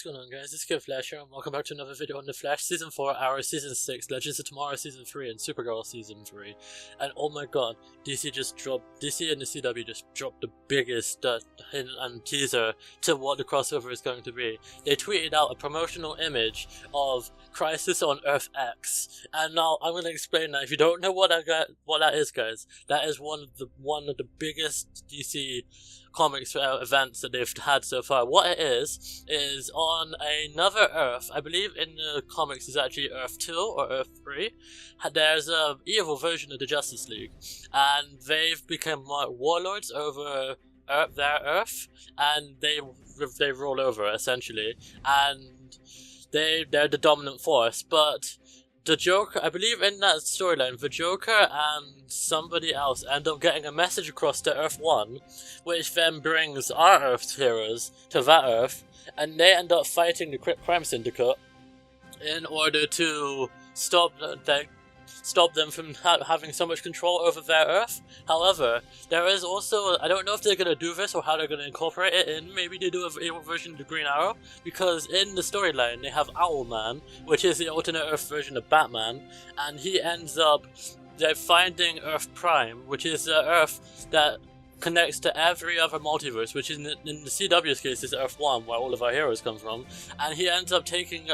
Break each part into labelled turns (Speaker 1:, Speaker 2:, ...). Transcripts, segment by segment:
Speaker 1: What's going on, guys? It's Kid Flash here, and welcome back to another video on The Flash Season 4, Arrow Season 6, Legends of Tomorrow Season 3, and Supergirl Season 3. And oh my god, DC and the CW just dropped the biggest hint and teaser to what the crossover is going to be. They tweeted out a promotional image of Crisis on Earth X, and now I'm going to explain that. If you don't know what that is, guys, that is one of the biggest DC comics events that they've had so far. What it is on another Earth, I believe in the comics is actually Earth 2 or Earth 3, there's a evil version of the Justice League, and they've become warlords over their Earth, and they rule over essentially, and they're the dominant force. But the Joker, I believe in that storyline, the Joker and somebody else end up getting a message across to Earth 1, which then brings our Earth's heroes to that Earth, and they end up fighting the crime syndicate in order to stop them from having so much control over their Earth. However, there is also, I don't know if they're going to do this or how they're going to incorporate it in. Maybe they do an evil version of the Green Arrow, because in the storyline they have Owlman, which is the alternate Earth version of Batman, and he ends up finding Earth Prime, which is the Earth that connects to every other multiverse, which in the CW's case is Earth 1, where all of our heroes come from, and he ends up taking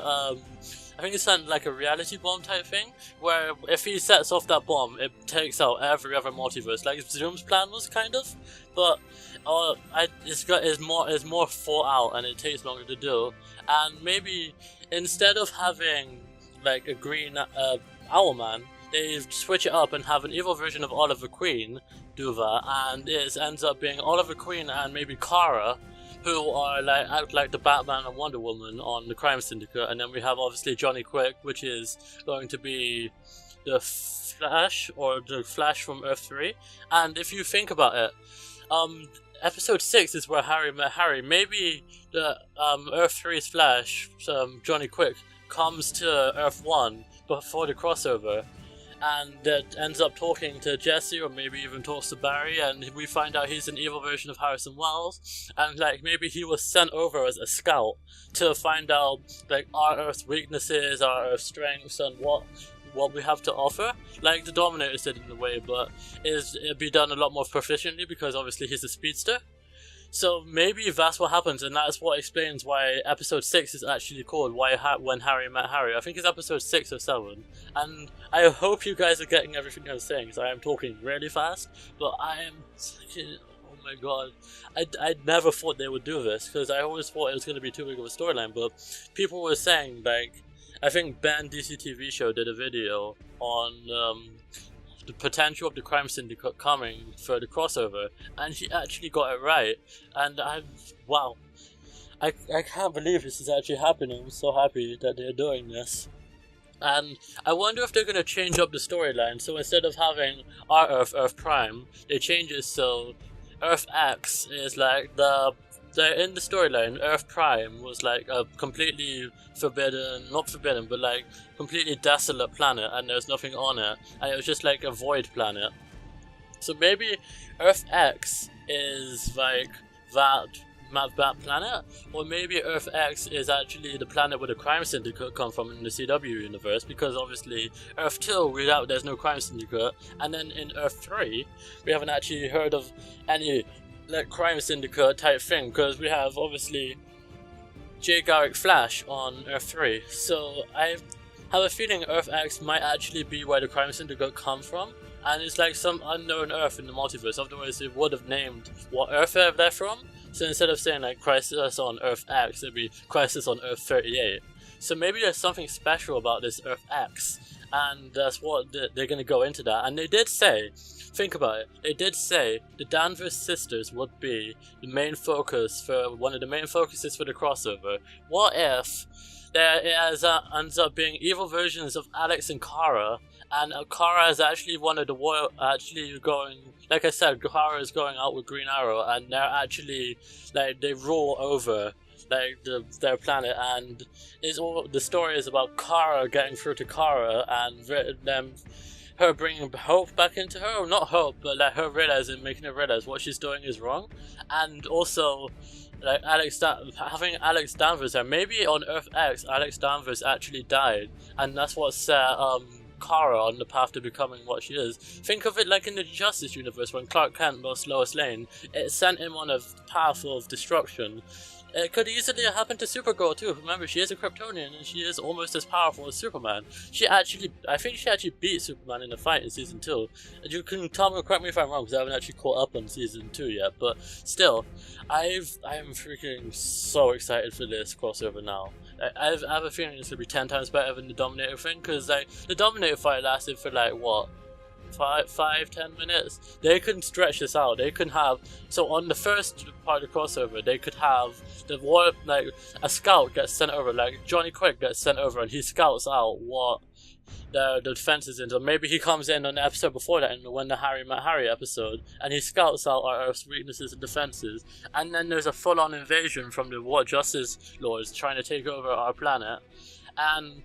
Speaker 1: I think it's something like a reality bomb type thing, where if he sets off that bomb, it takes out every other multiverse, like Zoom's plan was kind of, but it's more thought out and it takes longer to do. And maybe instead of having like a green Owlman, they switch it up and have an evil version of Oliver Queen do that, and it ends up being Oliver Queen and maybe Kara, who are act like the Batman and Wonder Woman on the crime syndicate. And then we have obviously Johnny Quick, which is going to be the Flash, or the Flash from Earth 3. And if you think about it, episode 6 is where Harry met Harry. Maybe the Earth 3's Flash, Johnny Quick, comes to Earth 1 before the crossover, and that ends up talking to Jesse, or maybe even talks to Barry, and we find out he's an evil version of Harrison Wells, and like maybe he was sent over as a scout to find out like our Earth's weaknesses, our Earth's strengths, and what we have to offer, like the Dominators did in a way, but it'd be done a lot more proficiently because obviously he's a speedster. So maybe that's what happens, and that's what explains why episode 6 is actually called When Harry Met Harry. I think it's episode 6 or 7, and I hope you guys are getting everything I'm saying, because I am talking really fast, but I am thinking, oh my god, I never thought they would do this, because I always thought it was going to be too big of a storyline, but people were saying, like, I think Ben DCTV show did a video on the potential of the crime syndicate coming for the crossover, and he actually got it right, and wow, I can't believe this is actually happening. I'm so happy that they're doing this. And I wonder if they're going to change up the storyline, so instead of having our Earth Prime, they change it so Earth X is like in the storyline, Earth Prime was like a completely not forbidden, but like completely desolate planet, and there's nothing on it, and it was just like a void planet. So maybe Earth X is like that planet, or maybe Earth X is actually the planet where the crime syndicate come from in the CW universe, because obviously Earth 2, there's no crime syndicate, and then in Earth 3, we haven't actually heard of any like crime syndicate type thing, because we have obviously Jay Garrick Flash on Earth 3. So I have a feeling Earth X might actually be where the crime syndicate come from, and it's like some unknown Earth in the multiverse. Otherwise it would have named what Earth they're from. So instead of saying like Crisis on Earth X, it'd be Crisis on Earth 38. So maybe there's something special about this Earth X, and that's what they're going to go into that. And they did say, think about it, they did say the Danvers sisters would be the main focus for one of the main focuses for the crossover. What if there ends up being evil versions of Alex and Kara, and Kara is actually one of the like I said, Kara is going out with Green Arrow, and they're actually like they rule over like their planet, and the story is about Kara getting through to Kara, and them her bringing hope back into her, or not hope, but like her making her realize what she's doing is wrong, and also like having Alex Danvers there. Maybe on Earth X, Alex Danvers actually died, and that's what set Kara on the path to becoming what she is. Think of it like in the Justice universe when Clark Kent lost Lois Lane. It sent him on a path of destruction. It could easily have happened to Supergirl too. Remember, she is a Kryptonian and she is almost as powerful as Superman. I think she actually beat Superman in a fight in season 2. And you can correct me if I'm wrong, because I haven't actually caught up on season 2 yet. But still, I am freaking so excited for this crossover now. I have a feeling it's gonna be 10 times better than the Dominator thing, because like the Dominator fight lasted for like what? 5-10 minutes. They can stretch this out. They can have, so on the first part of the crossover, they could have the war, like a scout gets sent over, like Johnny Quick gets sent over and he scouts out what the defense is in. So maybe he comes in on the episode before that, and when the Harry Met Harry episode, and he scouts out our Earth's weaknesses and defenses, and then there's a full-on invasion from the War Justice Lords trying to take over our planet. And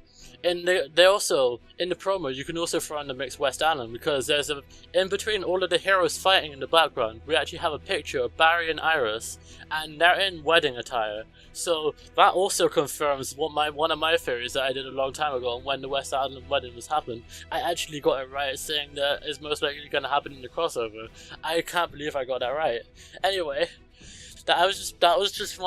Speaker 1: they also, in the promo, you can also throw in the mix West Allen, because there's in between all of the heroes fighting in the background, we actually have a picture of Barry and Iris, and they're in wedding attire. So that also confirms one of my theories that I did a long time ago, and when the West Allen wedding was happening, I actually got it right, saying that it's most likely going to happen in the crossover. I can't believe I got that right. Anyway, I just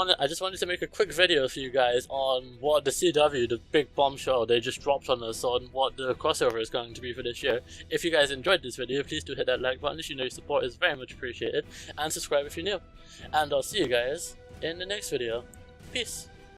Speaker 1: wanted to make a quick video for you guys on what the CW, the big bombshell they just dropped on us, on what the crossover is going to be for this year. If you guys enjoyed this video, please do hit that like button, as you know your support is very much appreciated, and subscribe if you're new. And I'll see you guys in the next video. Peace.